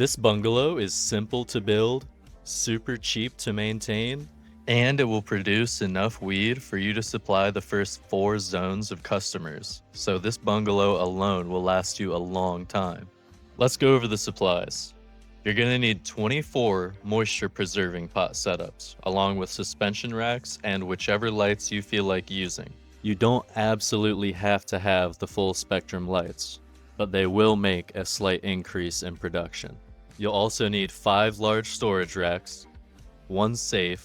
This bungalow is simple to build, super cheap to maintain, and it will produce enough weed for you to supply the first 4 zones of customers. So this bungalow alone will last you a long time. Let's go over the supplies. You're going to need 24 moisture preserving pot setups, along with suspension racks and whichever lights you feel like using. You don't absolutely have to have the full spectrum lights, but they will make a slight increase in production. You'll also need 5 large storage racks, 1 safe,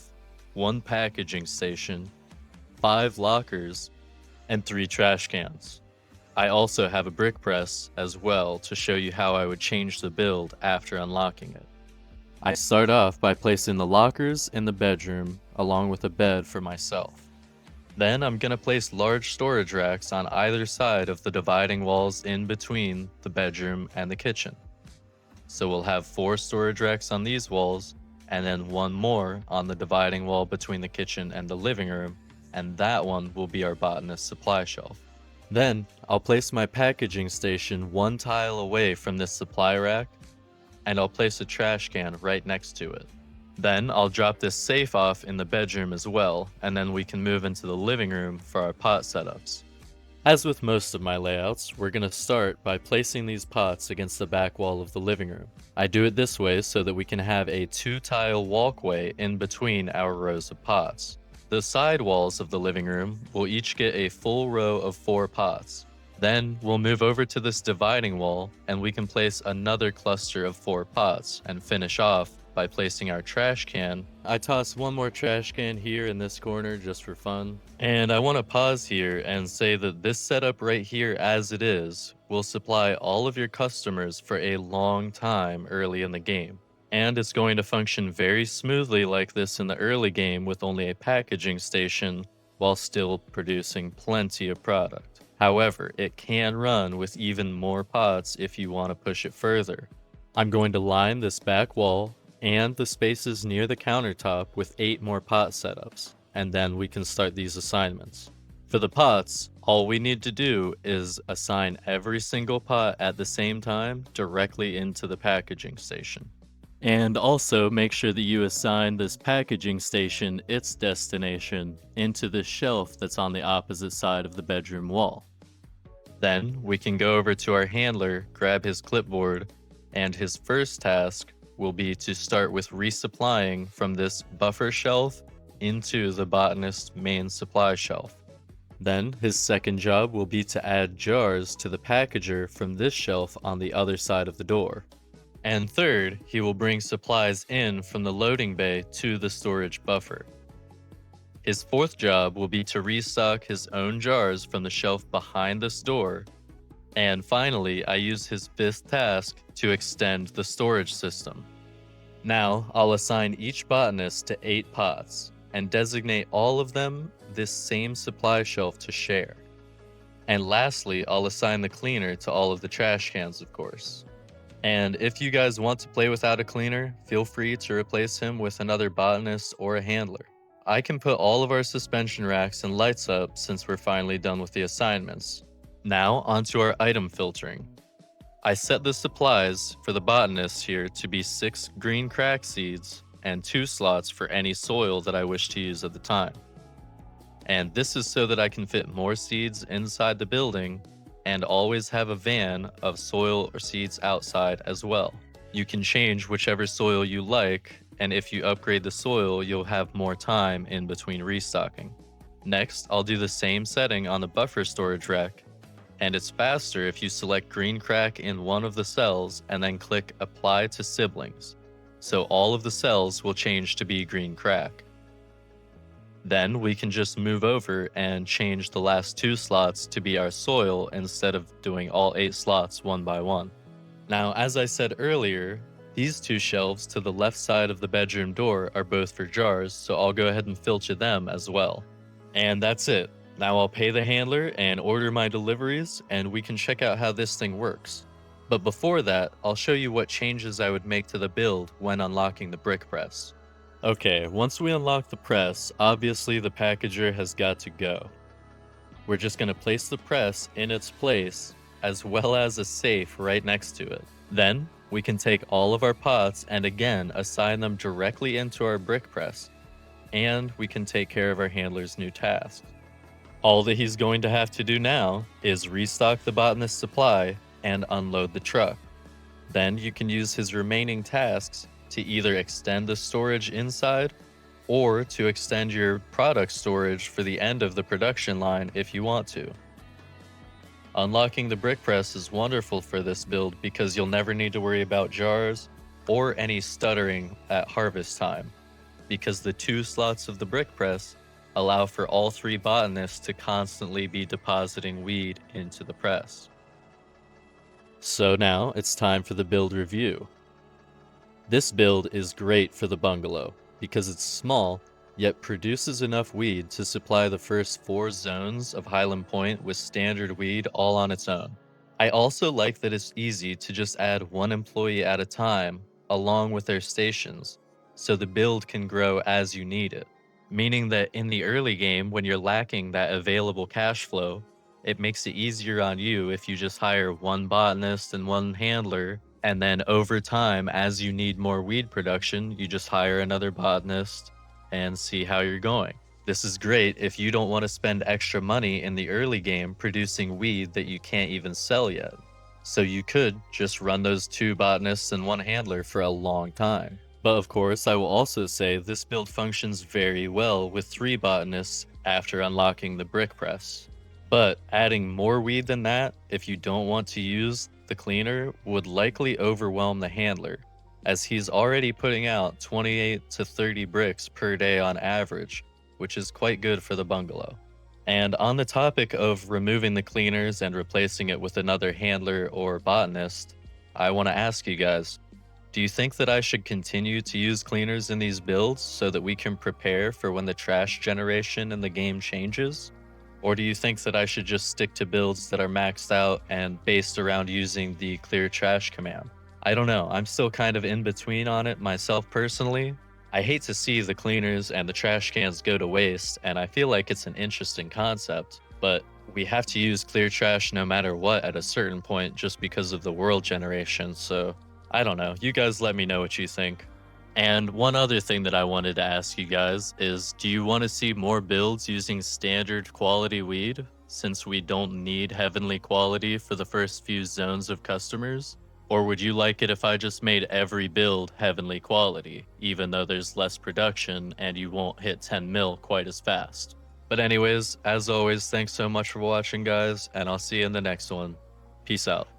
1 packaging station, 5 lockers, and 3 trash cans. I also have a brick press as well to show you how I would change the build after unlocking it. I start off by placing the lockers in the bedroom along with a bed for myself. Then I'm going to place large storage racks on either side of the dividing walls in between the bedroom and the kitchen. So we'll have 4 storage racks on these walls, and then 1 more on the dividing wall between the kitchen and the living room, and that one will be our botanist supply shelf. Then I'll place my packaging station 1 tile away from this supply rack, and I'll place a trash can right next to it. Then I'll drop this safe off in the bedroom as well, and then we can move into the living room for our pot setups. As with most of my layouts, we're going to start by placing these pots against the back wall of the living room. I do it this way so that we can have a 2-tile walkway in between our rows of pots. The side walls of the living room will each get a full row of 4 pots. Then we'll move over to this dividing wall and we can place another cluster of 4 pots and finish off by placing our trash can. I toss 1 more trash can here in this corner just for fun. And I want to pause here and say that this setup right here as it is will supply all of your customers for a long time early in the game. And it's going to function very smoothly like this in the early game with only a packaging station while still producing plenty of product. However, it can run with even more pots if you want to push it further. I'm going to line this back wall and the spaces near the countertop with 8 more pot setups, and then we can start these assignments. For the pots, all we need to do is assign every single pot at the same time directly into the packaging station. And also make sure that you assign this packaging station its destination into the shelf that's on the opposite side of the bedroom wall. Then we can go over to our handler, grab his clipboard, and his first task will be to start with resupplying from this buffer shelf into the botanist's main supply shelf. Then his second job will be to add jars to the packager from this shelf on the other side of the door. And third, he will bring supplies in from the loading bay to the storage buffer. His fourth job will be to restock his own jars from the shelf behind this door. And finally, I use his 5th task to extend the storage system. Now, I'll assign each botanist to 8 pots and designate all of them this same supply shelf to share. And lastly, I'll assign the cleaner to all of the trash cans, of course. And if you guys want to play without a cleaner, feel free to replace him with another botanist or a handler. I can put all of our suspension racks and lights up since we're finally done with the assignments. Now, onto our item filtering. I set the supplies for the botanist here to be 6 green crack seeds and 2 slots for any soil that I wish to use at the time. And this is so that I can fit more seeds inside the building and always have a van of soil or seeds outside as well. You can change whichever soil you like, and if you upgrade the soil, you'll have more time in between restocking. Next, I'll do the same setting on the buffer storage rack, and it's faster if you select green crack in one of the cells and then click apply to siblings. So all of the cells will change to be green crack. Then we can just move over and change the last 2 slots to be our soil instead of doing all 8 slots one by one. Now, as I said earlier, these 2 shelves to the left side of the bedroom door are both for jars, so I'll go ahead and filter them as well. And that's it. Now I'll pay the handler and order my deliveries, and we can check out how this thing works. But before that, I'll show you what changes I would make to the build when unlocking the brick press. Okay, once we unlock the press, obviously the packager has got to go. We're just going to place the press in its place, as well as a safe right next to it. Then, We can take all of our pots and again assign them directly into our brick press, and we can take care of our handler's new tasks. All that he's going to have to do now is restock the botanist supply and unload the truck. Then you can use his remaining tasks to either extend the storage inside or to extend your product storage for the end of the production line if you want to. Unlocking the brick press is wonderful for this build because you'll never need to worry about jars or any stuttering at harvest time, because the 2 slots of the brick press allow for all 3 botanists to constantly be depositing weed into the press. So now it's time for the build review. This build is great for the bungalow because it's small, yet produces enough weed to supply the first 4 zones of Highland Point with standard weed all on its own. I also like that it's easy to just add 1 employee at a time along with their stations, so the build can grow as you need it. Meaning that in the early game, when you're lacking that available cash flow, it makes it easier on you if you just hire 1 botanist and 1 handler, and then over time, as you need more weed production, you just hire another botanist and see how you're going. This is great if you don't want to spend extra money in the early game producing weed that you can't even sell yet. So you could just run those 2 botanists and 1 handler for a long time. But of course, I will also say this build functions very well with 3 botanists after unlocking the brick press. But adding more weed than that, if you don't want to use the cleaner, would likely overwhelm the handler, as he's already putting out 28 to 30 bricks per day on average, which is quite good for the bungalow. And on the topic of removing the cleaners and replacing it with another handler or botanist, I want to ask you guys, do you think that I should continue to use cleaners in these builds so that we can prepare for when the trash generation in the game changes? Or do you think that I should just stick to builds that are maxed out and based around using the clear trash command? I don't know, I'm still kind of in between on it myself personally. I hate to see the cleaners and the trash cans go to waste, and I feel like it's an interesting concept, but we have to use clear trash no matter what at a certain point just because of the world generation, so I don't know. You guys let me know what you think. And one other thing that I wanted to ask you guys is, do you want to see more builds using standard quality weed, since we don't need heavenly quality for the first few zones of customers? Or would you like it if I just made every build heavenly quality, even though there's less production and you won't hit 10 mil quite as fast? But anyways, as always, thanks so much for watching, guys, and I'll see you in the next one. Peace out.